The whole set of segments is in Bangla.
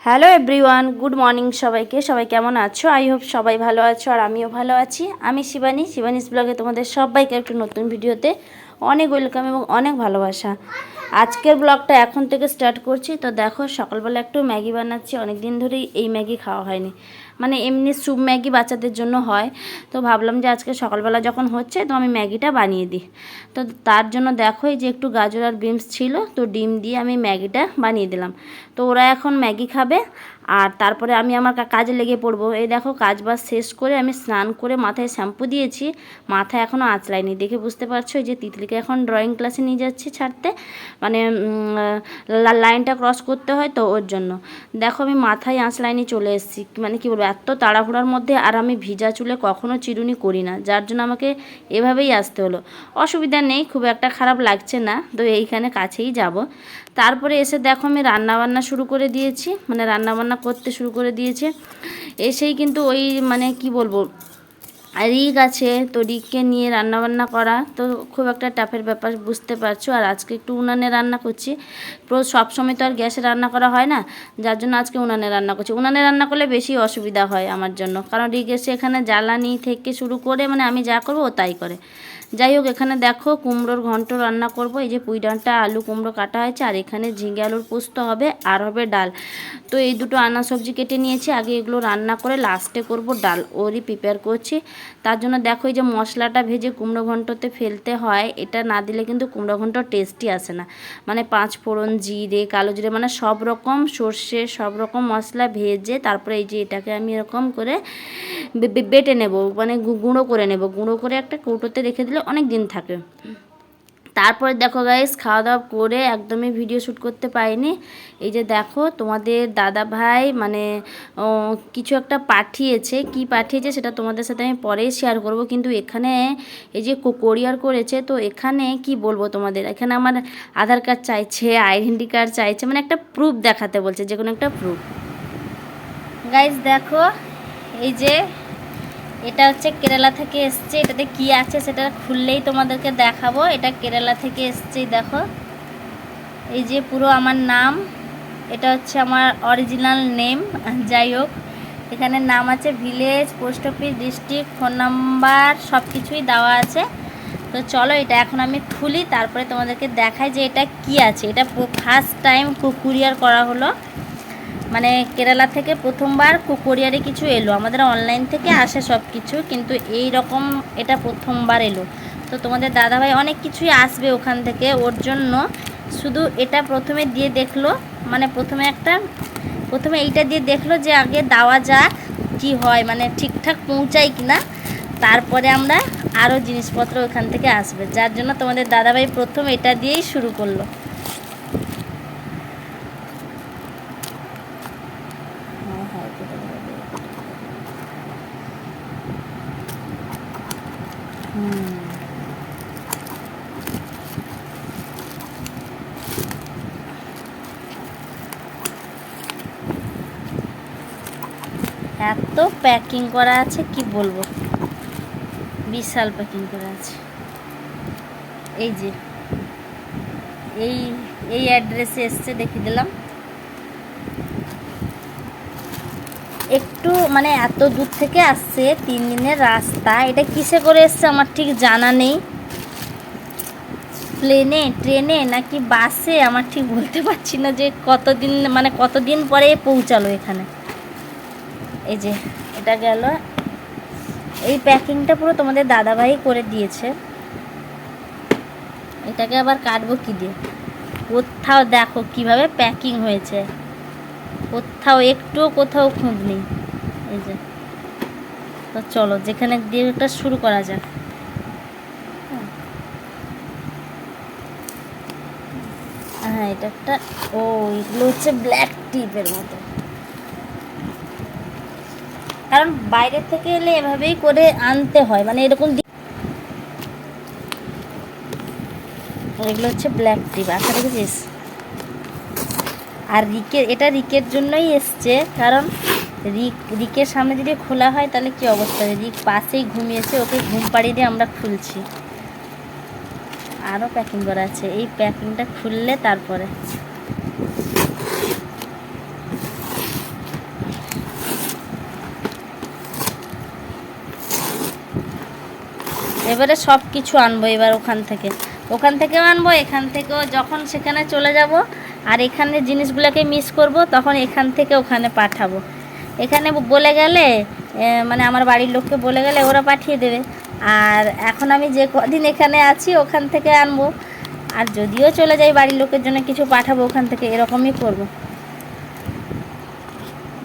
হ্যালো এভরিওয়ান, গুড মর্নিং সবাইকে। সবাই কেমন আছো? আই হোপ সবাই ভালো আছো, আর আমিও ভালো আছি। আমি শিবানীস ব্লগে তোমাদের সবাইকে একটু নতুন ভিডিওতে অনেক ওয়েলকাম এবং অনেক ভালোবাসা। আজকের ব্লগটা এখন থেকে স্টার্ট করছি। তো দেখো, সকালবেলা একটু ম্যাগি বানাচ্ছি। অনেক দিন ধরেই এই ম্যাগি খাওয়া হয়নি, মানে এমনি স্যুপ ম্যাগি বাচ্চাদের জন্য হয়। তো ভাবলাম যে আজকে সকালবেলা যখন হচ্ছে তো আমি ম্যাগিটা বানিয়ে দিই। তো তার জন্য দেখো, এই যে একটু গাজর আর বিনস ছিল, তো ডিম দিয়ে আমি ম্যাগিটা বানিয়ে দিলাম। তো ওরা এখন ম্যাগি খাবে, আর তারপরে আমি আমার কাজে লেগে পড়বো। এই দেখো, কাজ বাজ শেষ করে আমি স্নান করে মাথায় শ্যাম্পু দিয়েছি, মাথায় এখনও আঁচড়াইনি। দেখে বুঝতে পারছো, এই যে তিতলিকে এখন ড্রয়িং ক্লাসে নিয়ে যাচ্ছি ছাড়তে, মানে লাইনটা ক্রস করতে হয়, তো ওর জন্য দেখো আমি মাথায় আঁচড়াইনি চলে এসেছি। মানে কি বলবো, এত তাড়াহুড়ার মধ্যে, আর আমি ভিজা চুলে কখনো চিরুনি করি না, যার জন্য আমাকে এভাবেই আসতে হলো। অসুবিধা নেই, খুব একটা খারাপ লাগছে না। তো এইখানে কাছেই যাব। তারপরে এসে দেখো আমি রান্নাবান্না শুরু করে দিয়েছি, মানে রান্নাবান্না করতে শুরু করে দিয়েছে। এসেই কিন্তু ওই মানে কি বলবো, রিক আছে, তো রিককে নিয়ে রান্নাবান্না করা তো খুব একটা টাফের ব্যাপার, বুঝতে পারছো। আর আজকে একটু উনানে রান্না করছি। সব সময় তো আর গ্যাসে রান্না করা হয় না, যার জন্য আজকে উনানে রান্না করছি। উনানে রান্না করলে বেশি অসুবিধা হয় আমার জন্য, কারণ রিক এসে এখানে জ্বালানি থেকে শুরু করে, মানে আমি যা করবো ও তাই করে। যাই হোক, এখানে দেখো কুমড়োর ঘন্ট রান্না করব। এই যে পুঁই ডাঁটা আলু কুমড়ো কাটা হয়েছে, আর এখানে ঝিঙে আলুর পোস্ত হবে, আর হবে ডাল। তো এই দুটো আনা সবজি কেটে নিয়েছি, আগে এগুলো রান্না করে লাস্টে করব ডাল, ওরই প্রিপেয়ার করছি। তার জন্য দেখো, এই যে মশলাটা ভেজে কুমড়ো ঘন্টতে ফেলতে হয়, এটা না দিলে কিন্তু কুমড়ো ঘন্ট টেস্টই আসে না। মানে 5 ফোড়ন, জিরে, কালো জিরে, মানে সব রকম সর্ষে, সব রকম মশলা ভেজে তারপরে এই যে এটাকে আমি এরকম করে বেটে নেব, মানে গুঁড়ো করে নেব। গুঁড়ো করে একটা কৌটোতে রেখে দিলে অনেক দিন থাকে। তারপরে দেখো গাইস, খাওয়া দাওয়া করে একদমই ভিডিও শ্যুট করতে পারিনি। এই যে দেখো, তোমাদের দাদা ভাই মানে কিছু একটা পাঠিয়েছে, কি পাঠিয়েছে সেটা তোমাদের সাথে আমি পরেই শেয়ার করব। কিন্তু এখানে এই যে কোরিয়ার করেছে, তো এখানে কি বলবো তোমাদের, এখানে আমার আধার কার্ড চাইছে, আইডেন্টি কার্ড চাইছে, মানে একটা প্রুফ দেখাতে বলছে, যে কোনো একটা প্রুফ। গাইস দেখো, এই যে এটা হচ্ছে কেরালা থেকে এসছে। এটাতে কি আছে সেটা খুললেই তোমাদেরকে দেখাবো। এটা কেরালা থেকে এসছে, দেখো এই যে পুরো আমার নাম, এটা হচ্ছে আমার অরিজিনাল নেম। যাই হোক, এখানে নাম আছে, village, post office, district, phone number, সব কিছুই দেওয়া আছে। তো চলো এটা এখন আমি খুলি, তারপরে তোমাদেরকে দেখাই যে এটা কি আছে। এটা ফার্স্ট টাইম কুরিয়ার করা হলো, মানে কেরালা থেকে প্রথমবার কোরিয়ারে কিছু এলো। আমাদের অনলাইন থেকে আসে সব কিছু, কিন্তু এই রকম এটা প্রথমবার এলো। তো তোমাদের দাদাভাই অনেক কিছুই আসবে ওখান থেকে, ওর জন্য শুধু এটা প্রথমে দিয়ে দেখলো, মানে প্রথমে এইটা দিয়ে দেখলো যে আগে দেওয়া যাক কি হয়, মানে ঠিকঠাক পৌঁছায় কি না। তারপরে আমরা আরও জিনিসপত্র ওখান থেকে আসবে, যার জন্য তোমাদের দাদাভাই প্রথম এটা দিয়েই শুরু করলো। এত প্যাকিং করা আছে কি বলবো, বিশাল প্যাকিং করা আছে। এই যে এই এই অ্যাড্রেসে এসছে, দেখিয়ে দিলাম। একটু মানে এত দূর থেকে আসছে, 3 দিনের রাস্তা। এটা কিসে করে এসছে আমার ঠিক জানা নেই, প্লেনে, ট্রেনে নাকি বাসে, আমার ঠিক বলতে পারছি না যে কতদিন পরে পৌঁছালো এখানে। এই যে এটা গেল, এই প্যাকিংটা পুরো তোমাদের দাদাভাই করে দিয়েছে। এটাকে আবার কাটবো কি দিয়ে, কোথাও দেখো কিভাবে প্যাকিং হয়েছে, কোথাও খুঁত নেই। এই যে, তো চলো যেখানে দিয়ে একটা শুরু করা যাক। হ্যাঁ, এটা একটা, এগুলো হচ্ছে ব্ল্যাক টিপের মতো, কারণ বাইরে থেকে এলে এভাবেই করে আনতে হয়, মানে এরকম। এগুলো হচ্ছে ব্ল্যাক টিপ, আশা দেখেছিস। আর এটা রিকের জন্যই এসছে, কারণ রিকের সামনে যদি খোলা হয় তাহলে কি অবস্থা। রিক পাশেই ঘুমিয়েছে, ওকে ঘুম পাড়িয়ে দিয়ে আমরা খুলছি। আরও প্যাকিং করা আছে, এই প্যাকিংটা খুললে তারপরে এবারে সব কিছু আনবো এবার ওখান থেকেও আনবো, এখান থেকেও। যখন সেখানে চলে যাব আর এখানে জিনিসগুলোকে মিস করব, তখন এখান থেকে ওখানে পাঠাবো। এখানে বলে গেলে মানে আমার বাড়ির লোককে বলে গেলে ওরা পাঠিয়ে দেবে। আর এখন আমি যে কদিন এখানে আছি ওখান থেকে আনবো, আর যদিও চলে যাই বাড়ির লোকের জন্য কিছু পাঠাবো ওখান থেকে, এরকমই করব।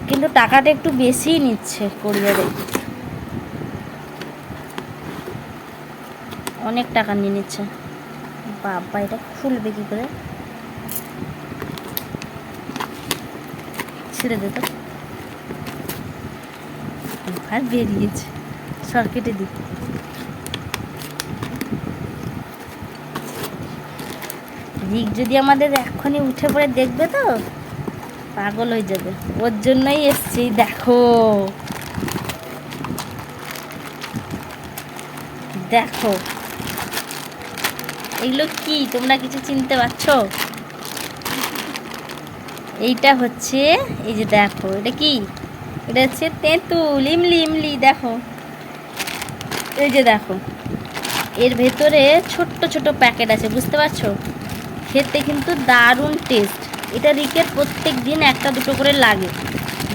কিন্তু টাকাটা একটু বেশিই নিচ্ছে কোরিয়ারে, অনেক টাকা নিয়ে নিচ্ছে। বাবা, এটা খুলবে কি করে? ছেড়ে দে তো। আর বেরিয়েছে, সরকেটে দিই। রিক যদি আমাদের এক্ষুনি উঠে পড়ে দেখবে তো পাগল হয়ে যাবে। ওর জন্যই এসছি। দেখো দেখো, এগুলো কি তোমরা কিছু চিনতে পারছো? এইটা হচ্ছে, এই যে দেখো, এটা কি? এটা হচ্ছে তেঁতুল, ইমলি ইমলি। দেখো, এই যে দেখো, এর ভেতরে ছোট্ট ছোট প্যাকেট আছে, বুঝতে পারছো? খেতে কিন্তু দারুণ টেস্ট। এটা রিকের প্রত্যেক দিন একটা দুটো করে লাগে।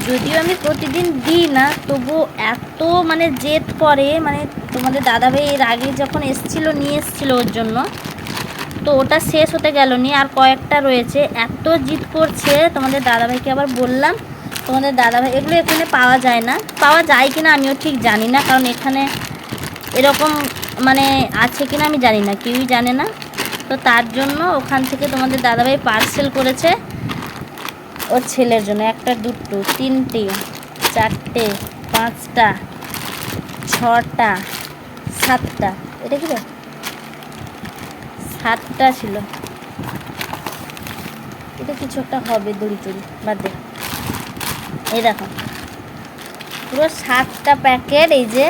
যদিও আমি প্রতিদিন দিই না, তবু এত মানে জেদ করে। মানে তোমাদের দাদাভাই এর আগে যখন নিয়ে এসেছিলো ওর জন্য, তো ওটা শেষ হতে গেল নি, আর কয়েকটা রয়েছে। এত জিদ করছে, তোমাদের দাদাভাইকে আবার বললাম, তোমাদের দাদাভাই এগুলো এখানে পাওয়া যায় না, পাওয়া যায় কিনা আমিও ঠিক জানি না, কারণ এখানে এরকম মানে আছে কিনা আমি জানি না, কেউই জানে না। তো তার জন্য ওখান থেকে তোমাদের দাদাভাই পার্সেল করেছে ওর ছেলের জন্য। একটা, দুটো, তিনটে, চারটে, পাঁচটা, ছটা, সাতটা। এটা কি রে? 7টা ছিল। এটা কিছু একটা হবে, দড়ি চড়ি বাদ দে। এই দেখো, পুরো 7টা প্যাকেট, এই যে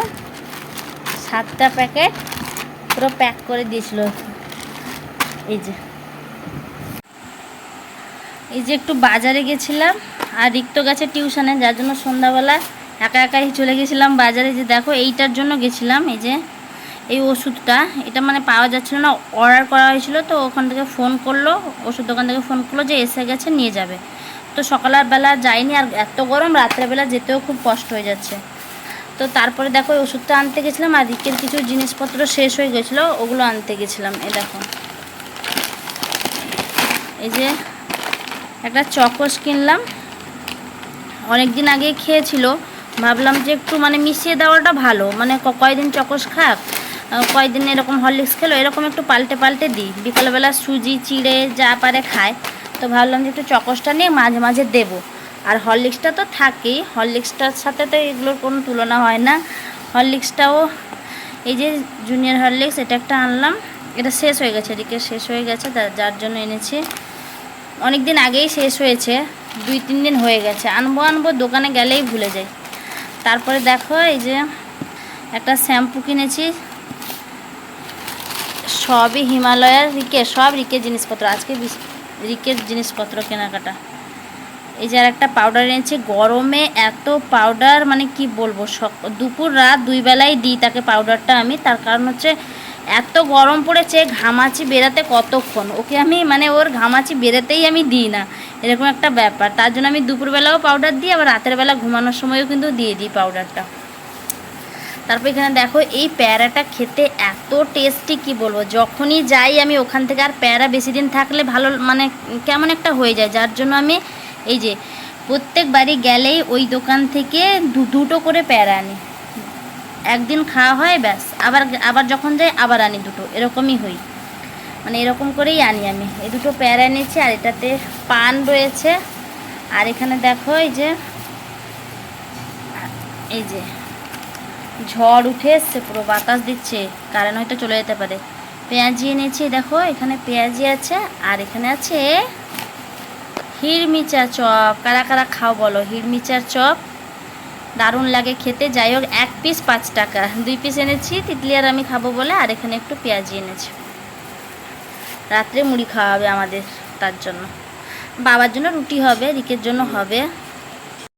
7টা প্যাকেট পুরো প্যাক করে দিয়েছিল। এই যে একটু বাজারে গেছিলাম, আর রিক্ত গেছে টিউশনে, যার জন্য সন্ধ্যাবেলা একা একাই চলে গেছিলাম বাজারে। যে দেখো, এইটার জন্য গেছিলাম। এই যে এই ওষুধটা, এটা মানে পাওয়া যাচ্ছিলো না, অর্ডার করা হয়েছিল। তো ওখান থেকে ফোন করলো, ওষুধ দোকান থেকে ফোন করলো যে এসে গেছে, নিয়ে যাবে। তো সকালের বেলা যাইনি, আর এত গরম, রাত্রেবেলা যেতেও খুব কষ্ট হয়ে যাচ্ছে। তো তারপরে দেখো, ওই ওষুধটা আনতে গেছিলাম, আর রিকের কিছু জিনিসপত্র শেষ হয়ে গেছিলো, ওগুলো আনতে গেছিলাম। এই দেখো, এই যে একটা চকোস কিনলাম, অনেক দিন আগে খেয়েছিল, ভাবলাম যে একটু মানে মিশিয়ে দেওয়াটা ভালো। মানে কয়দিন চকোস খাক, কয়দিন এরকম হরলিক্স খেলো, এরকম একটু পাল্টে পাল্টে দিই। বিকালবেলা সুজি চিড়ে যা পারে খায়, তো ভাবলাম যে একটু চকোসটা নিয়ে মাঝে মাঝে দেবো। আর হরলিক্সটা তো থাকেই, হরলিক্সটার সাথে তো এগুলোর কোনো তুলনা হয় না। হরলিক্সটাও, এই যে জুনিয়র হরলিক্স, এটা একটা আনলাম। এটা শেষ হয়ে গেছে, এদিকে শেষ হয়ে গেছে, যার জন্য এনেছি। অনেক দিন আগেই শেষ হয়েছে, 2-3 দিন হয়ে গেছে। আনবো দোকানে গেলেই ভুলে যাই। তারপরে দেখো, এই যে একটা শ্যাম্পু কিনেছি, সবই হিমালয়ার। সব রিকের জিনিসপত্র, আজকে রিকের জিনিসপত্র কেনাকাটা। এই যে আর একটা পাউডার এনেছি। গরমে এত পাউডার, মানে কি বলবো, দুপুর রাত 2 বেলাই দিই তাকে পাউডারটা আমি। তার কারণ হচ্ছে এত গরম পড়েছে, ঘামাচি বেরাতে কতক্ষণ, ওকে আমি মানে ওর ঘামাচি বেরাতেই আমি দিই না, এরকম একটা ব্যাপার। তার জন্য আমি দুপুরবেলাও পাউডার দিই, আবার রাতের বেলা ঘুমানোর সময়ও কিন্তু দিয়ে দিই পাউডারটা। তারপর এখানে দেখো, এই প্যারাটা খেতে এত টেস্টি, কি বলবো। যখনই যাই আমি ওখান থেকে, আর প্যারা বেশি দিন থাকলে ভালো মানে কেমন একটা হয়ে যায়, যার জন্য আমি এই যে প্রত্যেকবারই গেলেই ওই দোকান থেকে দুটো করে প্যারা আনি। একদিন খাওয়া হয়, ব্যাস। আবার যখন যাই আবার আনি দুটো, এরকমই হই, মানে এরকম করেই আনি আমি। এই দুটো প্যারা এনেছি, আর এটাতে পান রয়েছে। আর এখানে দেখো, এই যে ঝড় উঠে এসছে, পুরো বাতাস দিচ্ছে, কারেন্ট হয়তো চলে যেতে পারে। পেঁয়াজি এনেছি, দেখো এখানে পেঁয়াজি আছে, আর এখানে আছে হিরমিচার চপ। কারা কারা খাও বলো, হিরমিচার চপ দারুণ লাগে খেতে। যাই হোক, 1 পিস 5 টাকা, 2 পিস এনেছি, তিতলি আর আমি খাবো বলে। আর এখানে একটু পেঁয়াজি এনেছি, রাত্রে মুড়ি খাওয়া হবে আমাদের, তার জন্য। বাবার জন্য রুটি হবে, রিকের জন্য হবে।